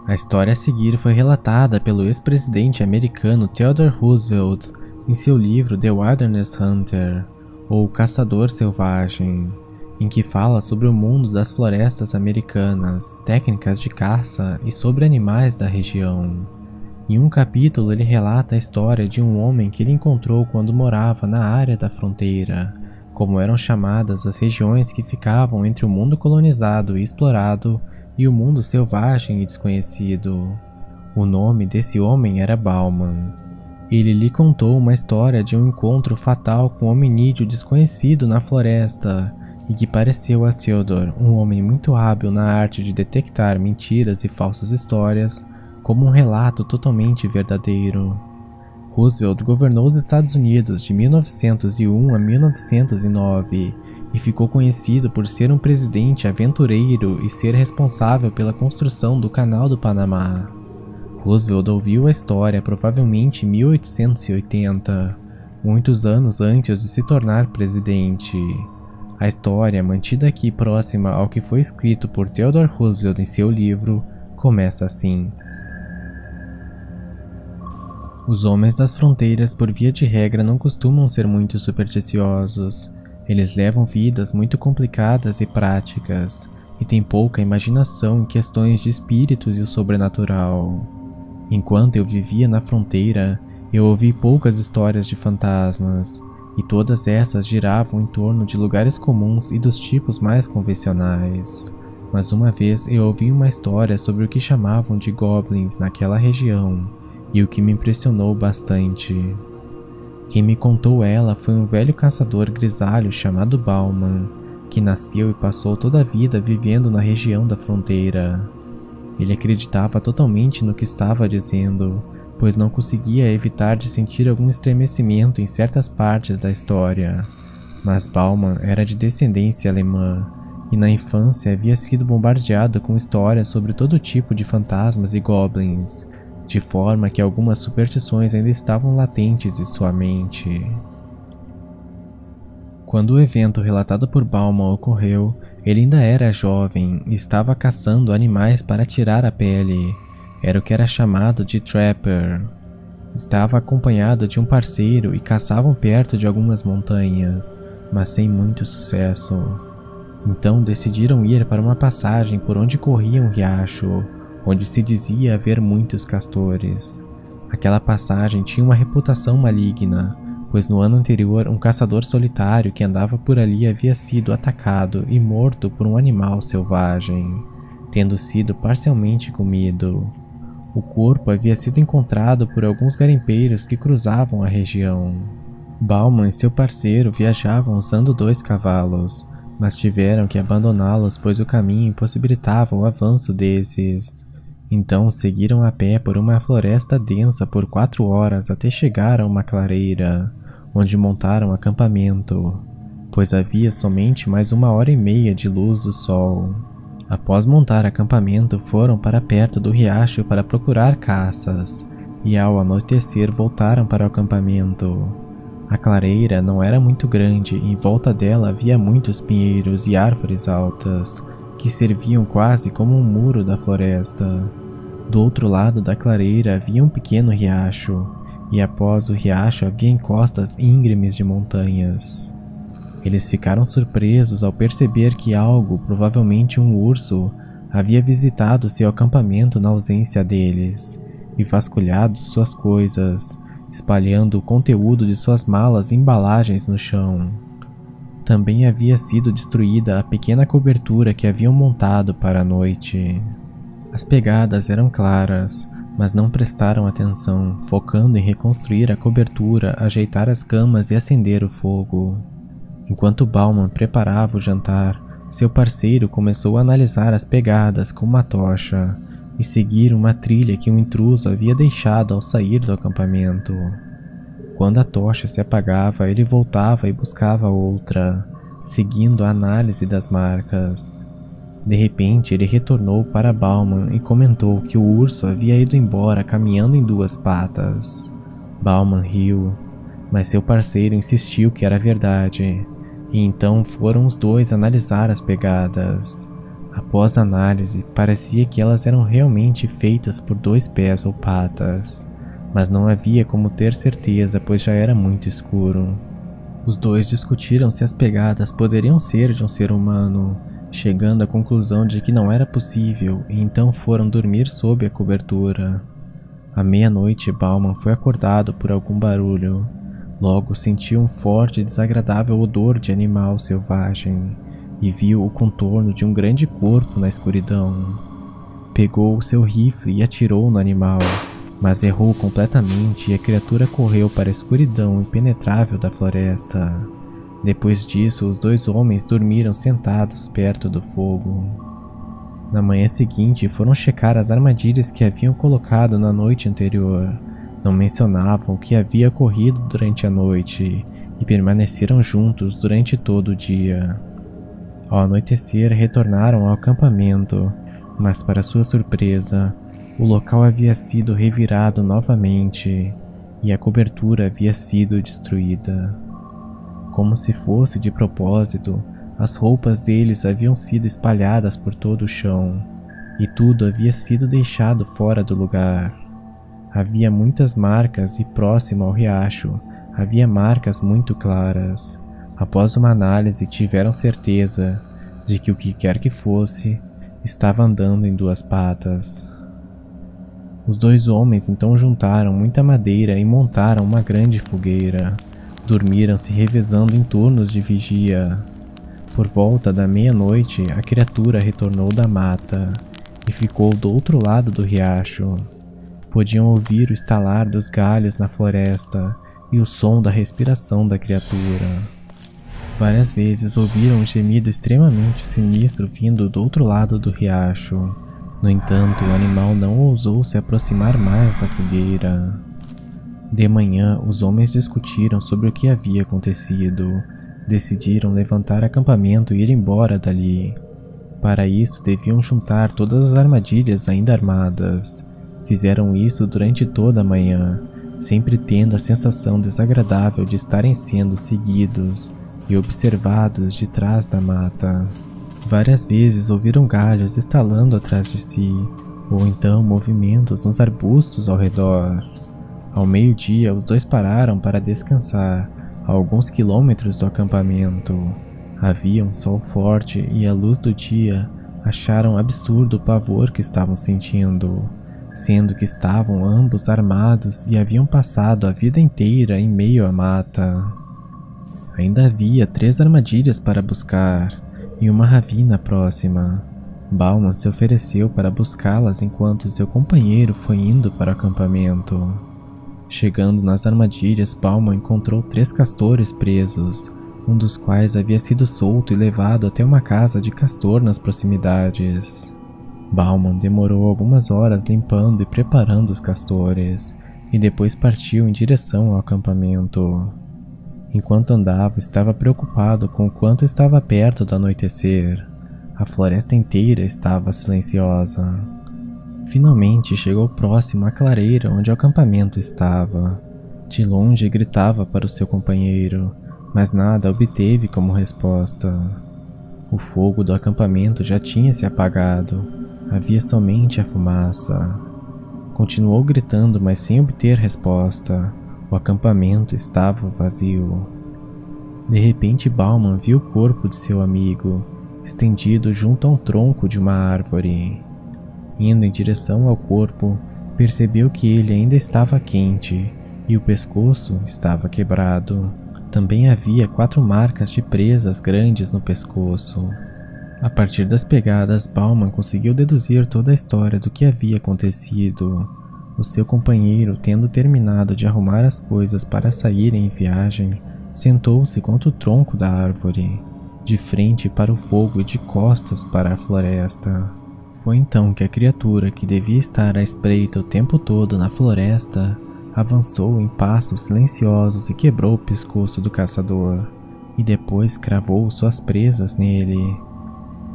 A história a seguir foi relatada pelo ex-presidente americano Theodore Roosevelt em seu livro The Wilderness Hunter, ou Caçador Selvagem, em que fala sobre o mundo das florestas americanas, técnicas de caça e sobre animais da região. Em um capítulo ele relata a história de um homem que ele encontrou quando morava na área da fronteira, como eram chamadas as regiões que ficavam entre o mundo colonizado e explorado e o mundo selvagem e desconhecido. O nome desse homem era Bauman. Ele lhe contou uma história de um encontro fatal com um hominídeo desconhecido na floresta e que pareceu a Theodore, um homem muito hábil na arte de detectar mentiras e falsas histórias, como um relato totalmente verdadeiro. Roosevelt governou os Estados Unidos de 1901 a 1909 e ficou conhecido por ser um presidente aventureiro e ser responsável pela construção do Canal do Panamá. Roosevelt ouviu a história provavelmente em 1880, muitos anos antes de se tornar presidente. A história, mantida aqui próxima ao que foi escrito por Theodore Roosevelt em seu livro, começa assim. Os homens das fronteiras, por via de regra, não costumam ser muito supersticiosos. Eles levam vidas muito complicadas e práticas, e têm pouca imaginação em questões de espíritos e o sobrenatural. Enquanto eu vivia na fronteira, eu ouvi poucas histórias de fantasmas, e todas essas giravam em torno de lugares comuns e dos tipos mais convencionais. Mas uma vez eu ouvi uma história sobre o que chamavam de goblins naquela região, e o que me impressionou bastante. Quem me contou ela foi um velho caçador grisalho chamado Bauman, que nasceu e passou toda a vida vivendo na região da fronteira. Ele acreditava totalmente no que estava dizendo, pois não conseguia evitar de sentir algum estremecimento em certas partes da história. Mas Bauman era de descendência alemã, e na infância havia sido bombardeado com histórias sobre todo tipo de fantasmas e goblins, de forma que algumas superstições ainda estavam latentes em sua mente. Quando o evento relatado por Bauman ocorreu, ele ainda era jovem e estava caçando animais para tirar a pele. Era o que era chamado de trapper. Estava acompanhado de um parceiro e caçavam perto de algumas montanhas, mas sem muito sucesso. Então decidiram ir para uma passagem por onde corria um riacho, onde se dizia haver muitos castores. Aquela passagem tinha uma reputação maligna, pois no ano anterior um caçador solitário que andava por ali havia sido atacado e morto por um animal selvagem, tendo sido parcialmente comido. O corpo havia sido encontrado por alguns garimpeiros que cruzavam a região. Bauman e seu parceiro viajavam usando 2 cavalos, mas tiveram que abandoná-los pois o caminho impossibilitava o avanço desses. Então seguiram a pé por uma floresta densa por 4 horas até chegar a uma clareira, onde montaram acampamento, pois havia somente mais 1h30 de luz do sol. Após montar acampamento, foram para perto do riacho para procurar caças, e ao anoitecer voltaram para o acampamento. A clareira não era muito grande e em volta dela havia muitos pinheiros e árvores altas, que serviam quase como um muro da floresta. Do outro lado da clareira havia um pequeno riacho, e após o riacho havia encostas íngremes de montanhas. Eles ficaram surpresos ao perceber que algo, provavelmente um urso, havia visitado seu acampamento na ausência deles, e vasculhado suas coisas, espalhando o conteúdo de suas malas e embalagens no chão. Também havia sido destruída a pequena cobertura que haviam montado para a noite. As pegadas eram claras, mas não prestaram atenção, focando em reconstruir a cobertura, ajeitar as camas e acender o fogo. Enquanto Bauman preparava o jantar, seu parceiro começou a analisar as pegadas com uma tocha e seguir uma trilha que um intruso havia deixado ao sair do acampamento. Quando a tocha se apagava, ele voltava e buscava outra, seguindo a análise das marcas. De repente, ele retornou para Bauman e comentou que o urso havia ido embora caminhando em 2 patas. Bauman riu, mas seu parceiro insistiu que era verdade, e então foram os 2 analisar as pegadas. Após análise, parecia que elas eram realmente feitas por 2 pés ou patas, mas não havia como ter certeza, pois já era muito escuro. Os dois discutiram se as pegadas poderiam ser de um ser humano, chegando à conclusão de que não era possível, e então foram dormir sob a cobertura. À meia-noite, Bauman foi acordado por algum barulho. Logo sentiu um forte e desagradável odor de animal selvagem e viu o contorno de um grande corpo na escuridão. Pegou o seu rifle e atirou no animal, mas errou completamente e a criatura correu para a escuridão impenetrável da floresta. Depois disso, os 2 homens dormiram sentados perto do fogo. Na manhã seguinte, foram checar as armadilhas que haviam colocado na noite anterior. Não mencionavam o que havia ocorrido durante a noite e permaneceram juntos durante todo o dia. Ao anoitecer, retornaram ao acampamento, mas para sua surpresa, o local havia sido revirado novamente e a cobertura havia sido destruída. Como se fosse de propósito, as roupas deles haviam sido espalhadas por todo o chão e tudo havia sido deixado fora do lugar. Havia muitas marcas e próximo ao riacho havia marcas muito claras. Após uma análise, tiveram certeza de que o que quer que fosse estava andando em 2 patas. Os 2 homens então juntaram muita madeira e montaram uma grande fogueira. Dormiram se revezando em turnos de vigia. Por volta da meia-noite, a criatura retornou da mata e ficou do outro lado do riacho. Podiam ouvir o estalar dos galhos na floresta e o som da respiração da criatura. Várias vezes ouviram um gemido extremamente sinistro vindo do outro lado do riacho. No entanto, o animal não ousou se aproximar mais da fogueira. De manhã, os homens discutiram sobre o que havia acontecido. Decidiram levantar acampamento e ir embora dali. Para isso, deviam juntar todas as armadilhas ainda armadas. Fizeram isso durante toda a manhã, sempre tendo a sensação desagradável de estarem sendo seguidos e observados de trás da mata. Várias vezes ouviram galhos estalando atrás de si, ou então movimentos nos arbustos ao redor. Ao meio-dia, os 2 pararam para descansar, a alguns quilômetros do acampamento. Havia um sol forte e à luz do dia acharam absurdo o pavor que estavam sentindo, sendo que estavam ambos armados e haviam passado a vida inteira em meio à mata. Ainda havia 3 armadilhas para buscar e uma ravina próxima. Bauman se ofereceu para buscá-las enquanto seu companheiro foi indo para o acampamento. Chegando nas armadilhas, Bauman encontrou 3 castores presos, um dos quais havia sido solto e levado até uma casa de castor nas proximidades. Bauman demorou algumas horas limpando e preparando os castores, e depois partiu em direção ao acampamento. Enquanto andava, estava preocupado com o quanto estava perto do anoitecer. A floresta inteira estava silenciosa. Finalmente chegou próximo à clareira onde o acampamento estava. De longe gritava para o seu companheiro, mas nada obteve como resposta. O fogo do acampamento já tinha se apagado, havia somente a fumaça. Continuou gritando, mas sem obter resposta. O acampamento estava vazio. De repente, Bauman viu o corpo de seu amigo, estendido junto a um tronco de uma árvore. Indo em direção ao corpo, percebeu que ele ainda estava quente e o pescoço estava quebrado. Também havia 4 marcas de presas grandes no pescoço. A partir das pegadas, Bauman conseguiu deduzir toda a história do que havia acontecido. O seu companheiro, tendo terminado de arrumar as coisas para sair em viagem, sentou-se contra o tronco da árvore, de frente para o fogo e de costas para a floresta. Foi então que a criatura, que devia estar à espreita o tempo todo na floresta, avançou em passos silenciosos e quebrou o pescoço do caçador, e depois cravou suas presas nele.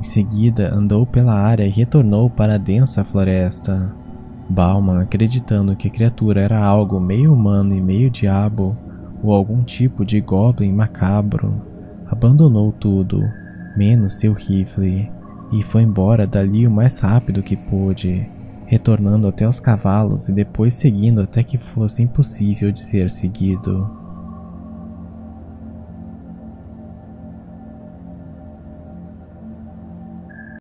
Em seguida, andou pela área e retornou para a densa floresta. Bauman, acreditando que a criatura era algo meio humano e meio diabo, ou algum tipo de goblin macabro, abandonou tudo, menos seu rifle, e foi embora dali o mais rápido que pôde, retornando até os cavalos e depois seguindo até que fosse impossível de ser seguido.